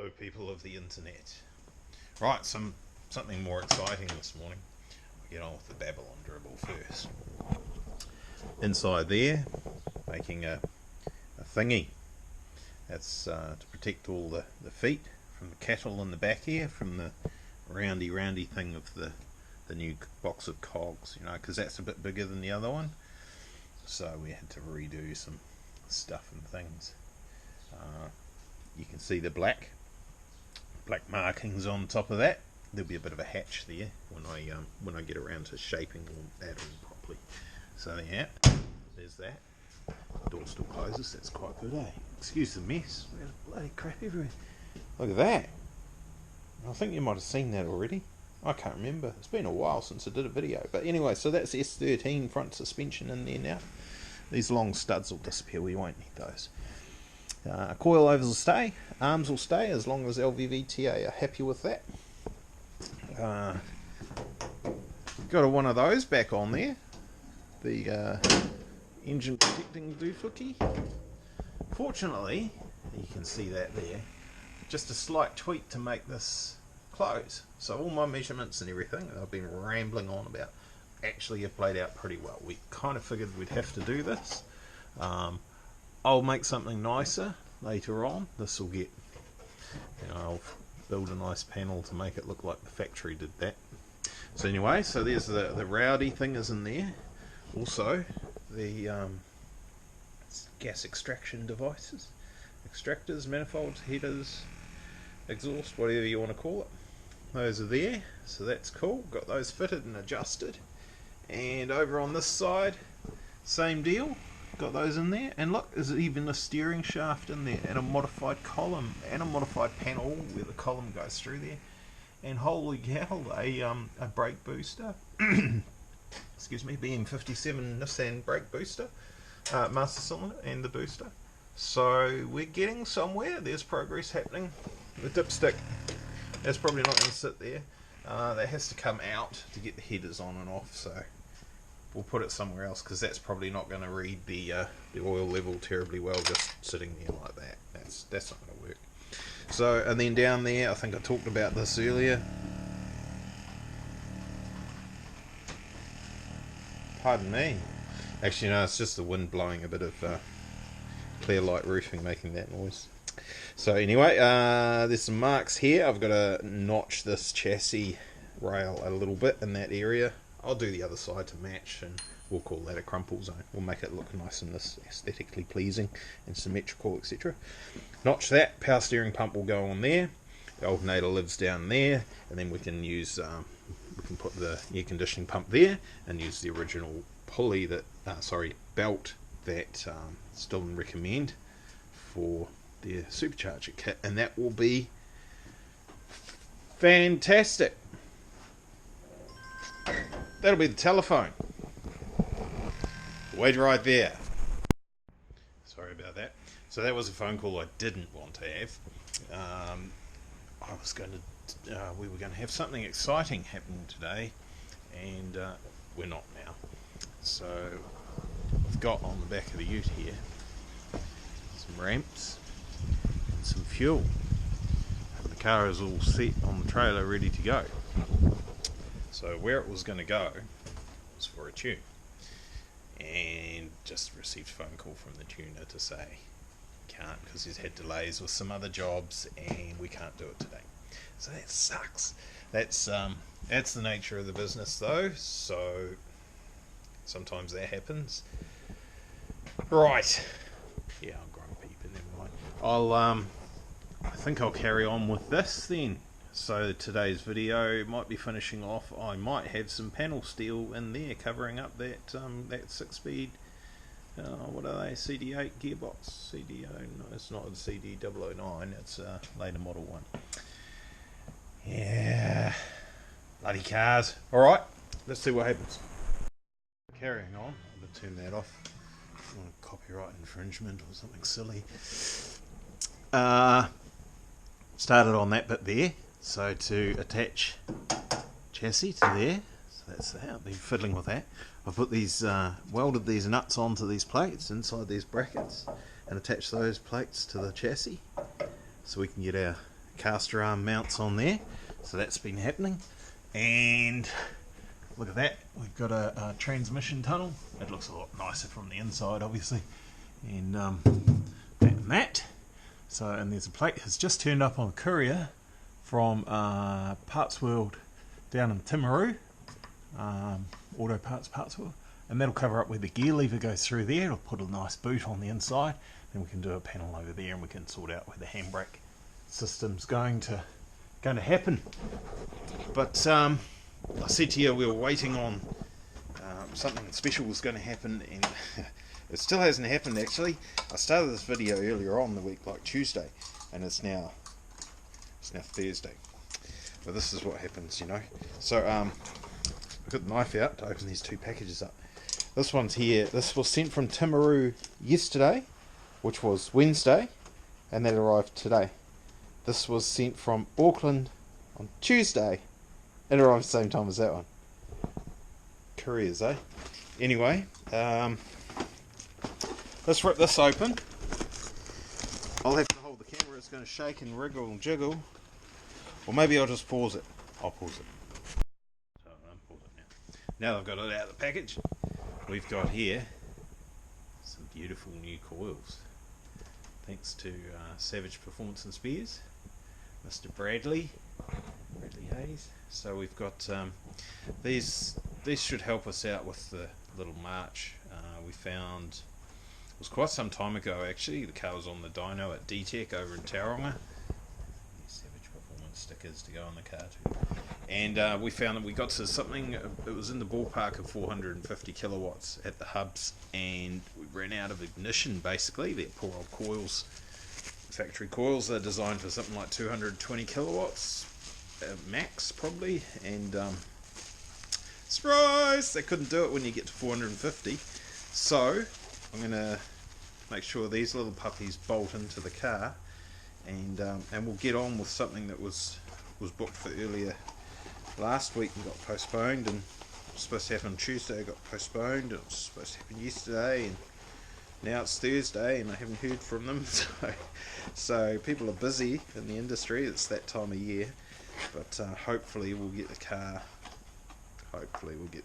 Hello people of the internet. Right, something more exciting this morning. I'll get on with the babble and dribble first. Inside there, making a thingy. That's to protect all the feet from the cattle in the back here, from the roundy thing of the new box of cogs, you know, because that's a bit bigger than the other one. So we had to redo some stuff and things. You can see the black markings on top of that. There'll be a bit of a hatch there when I get around to shaping that all properly. So yeah, there's that. The door still closes. That's quite good, eh? Excuse the mess. There's bloody crap everywhere. Look at that. I think you might have seen that already. I can't remember. It's been a while since I did a video. But anyway, so that's S13 front suspension in there now. These long studs will disappear. We won't need those. Coilovers will stay. Arms will stay as long as LVVTA are happy with that. Got one of those back on there. The engine protecting doofuki. Fortunately, you can see that there. Just a slight tweak to make this close. So all my measurements and everything that I've been rambling on about actually have played out pretty well. We kind of figured we'd have to do this. I'll make something nicer later on. This will get, I'll build a nice panel to make it look like the factory did that. So anyway, so there's the rowdy thing is in there. Also, the gas extraction devices, extractors, manifolds, headers, exhaust, whatever you want to call it. Those are there, so that's cool. Got those fitted and adjusted. And over on this side, same deal. Got those in there, and look, there's even a steering shaft in there, and a modified column, and a modified panel where the column goes through there. And holy cow, a brake booster. Excuse me, BM57 Nissan brake booster, master cylinder, and the booster. So we're getting somewhere. There's progress happening. The dipstick, that's probably not going to sit there. That has to come out to get the headers on and off. So we'll put it somewhere else because that's probably not going to read the oil level terribly well just sitting there like that. That's not going to work. So, and then down there, I think I talked about this earlier. Pardon me. Actually, no, it's just the wind blowing a bit of clear light roofing making that noise. So anyway, there's some marks here. I've got to notch this chassis rail a little bit in that area. I'll do the other side to match, and we'll call that a crumple zone. We'll make it look nice and aesthetically pleasing and symmetrical, etc. Notch that. Power steering pump will go on there. The alternator lives down there, and then we can use we can put the air conditioning pump there and use the original pulley that belt that Stilton recommend for their supercharger kit, and that will be fantastic. That'll be the telephone. Wait right there. Sorry about that. So that was a phone call I didn't want to have. We were going to have something exciting happening today, and we're not now. So I've got on the back of the ute here some ramps and some fuel. The car is all set on the trailer, ready to go. So where it was going to go was for a tune, and just received a phone call from the tuner to say can't because he's had delays with some other jobs and we can't do it today. So that sucks. That's the nature of the business though, so sometimes that happens. Right. Yeah, I'm grumpy, but never mind. I think I'll carry on with this then. So today's video might be finishing off. I might have some panel steel in there covering up that 6-speed. What are they? CD8 gearbox. CDO? No, it's not a CD009. It's a later model one. Yeah, bloody cars. All right, let's see what happens. Carrying on. I'm gonna turn that off. I want copyright infringement or something silly. Started on that bit there. So to attach chassis to there, so that's that. I've been fiddling with that. I've put these, welded these nuts onto these plates inside these brackets and attach those plates to the chassis so we can get our caster arm mounts on there, so that's been happening. And look at that, we've got a transmission tunnel. It looks a lot nicer from the inside, obviously. And that. So, and there's a plate has just turned up on courier from Parts World down in Timaru, Auto Parts World, and that'll cover up where the gear lever goes through there. It'll put a nice boot on the inside, then we can do a panel over there, and we can sort out where the handbrake system's going to happen. But I said to you we were waiting on something special was going to happen, and it still hasn't happened. Actually, I started this video earlier on the week, like Tuesday, and it's now Thursday. But this is what happens, you know. So I got the knife out to open these two packages up. This one's here. This was sent from Timaru yesterday, which was Wednesday, and that arrived today. This was sent from Auckland on Tuesday. It arrived the same time as that one. Couriers, eh? Anyway, let's rip this open. I'll have to hold the camera. It's going to shake and wriggle and jiggle. Or maybe I'll just pause it. I'll pause it. So I'll unpause it now. Now I've got it out of the package. We've got here some beautiful new coils. Thanks to Savage Performance and Spears, Mr. Bradley Hayes. So we've got these should help us out with the little march. We found, it was quite some time ago actually, the car was on the dyno at D-Tech over in Tauranga. Savage Performance stickers to go on the car too. And we found that we got to something, it was in the ballpark of 450 kilowatts at the hubs, and we ran out of ignition basically. They're poor old coils, factory coils. They're designed for something like 220 kilowatts max probably, and surprise, they couldn't do it when you get to 450. So I'm going to make sure these little puppies bolt into the car, and we'll get on with something that was booked for earlier last week and got postponed, and it was supposed to happen on Tuesday, got postponed. It was supposed to happen yesterday, and now it's Thursday and I haven't heard from them. So people are busy in the industry. It's that time of year, but hopefully we'll get the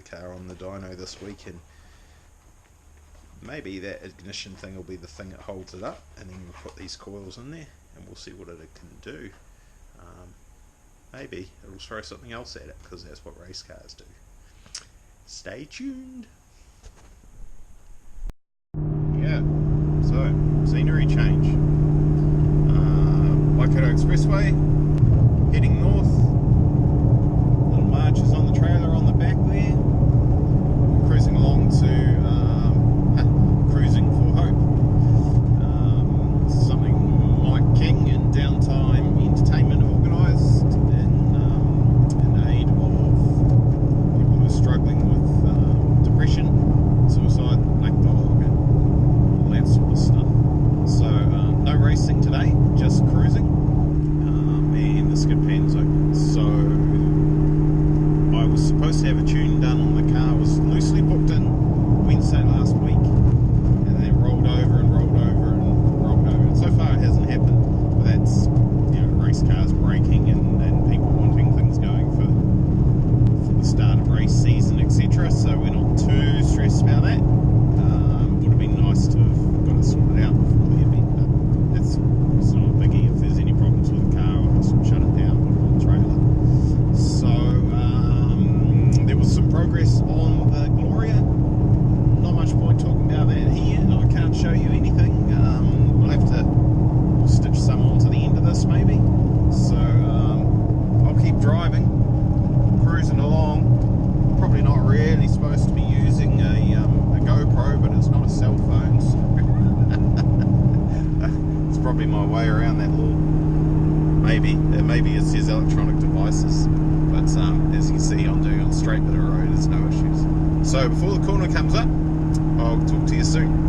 car on the dyno this week, and maybe that ignition thing will be the thing that holds it up, and then we'll put these coils in there and we'll see what it can do. Maybe it'll throw something else at it, because that's what race cars do. Stay tuned. Yeah, so scenery change. Waikato Expressway, heading north. Little marches on the trailer on the back there. We're cruising along to Cruising for Hope. Something Mike King and Downtime Entertainment have organised in aid of people who are struggling with depression, suicide, black dog, and all that sort of stuff. So no racing today, just cruising, and the skid pan's open. So I was supposed to have a tune done on the car, was loosely booked in Wednesday last week, and then rolled over. And so far it hasn't happened. But that's, you know, race cars breaking and people wanting things going for the start of race season, etc. So we're not too stressed about that. Would have been nice to have got it sorted out before the event, but it's not a biggie. If there's any problems with the car, I'll just shut it down, put it on the trailer. So there was some progress on the Gloria. Not much point talking about that here. I can't show you anything. We'll stitch some on to the end of this maybe. So I'll keep driving, cruising along. Probably not really supposed to be using a GoPro, but it's not a cell phone, so it's probably my way around that little, maybe it says electronic devices, but as you can see, I'm doing on a straight bit of road, there's no issues. So before the corner comes up, I'll talk to you soon.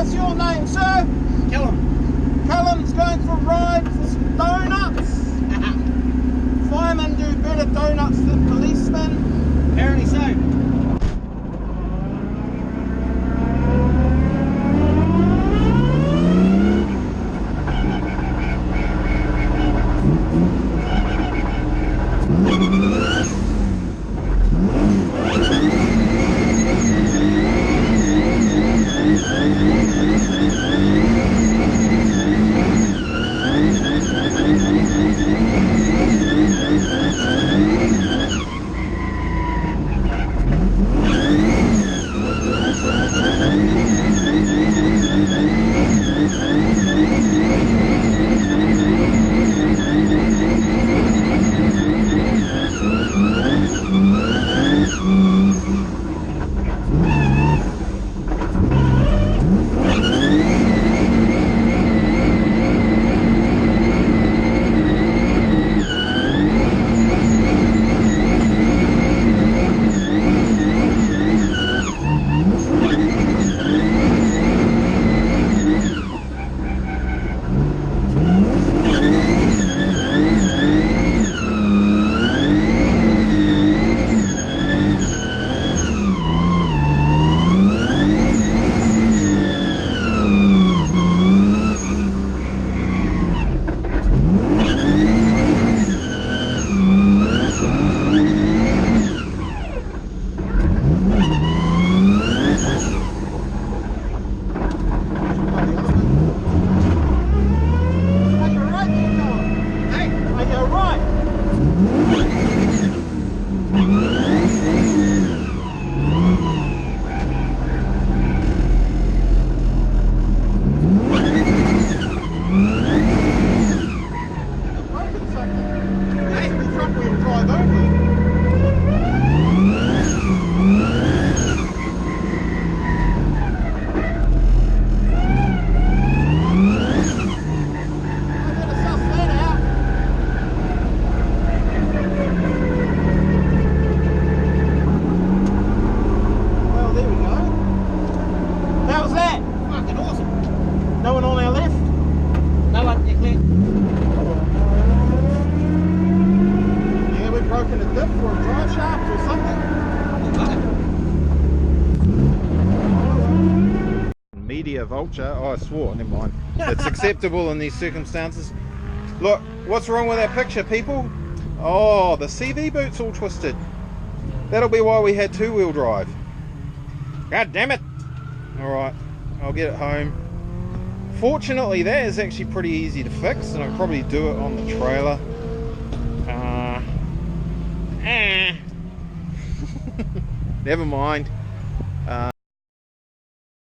what's your name, sir? Callum. Callum's going for a ride for some donuts. Firemen do better donuts than policemen. Apparently so. Media vulture. Oh, I swore, never mind. It's acceptable in these circumstances. Look, what's wrong with that picture, people? Oh, the CV boot's all twisted. That'll be why we had two-wheel drive. God damn it! Alright, I'll get it home. Fortunately, that is actually pretty easy to fix, and I'll probably do it on the trailer. Never mind.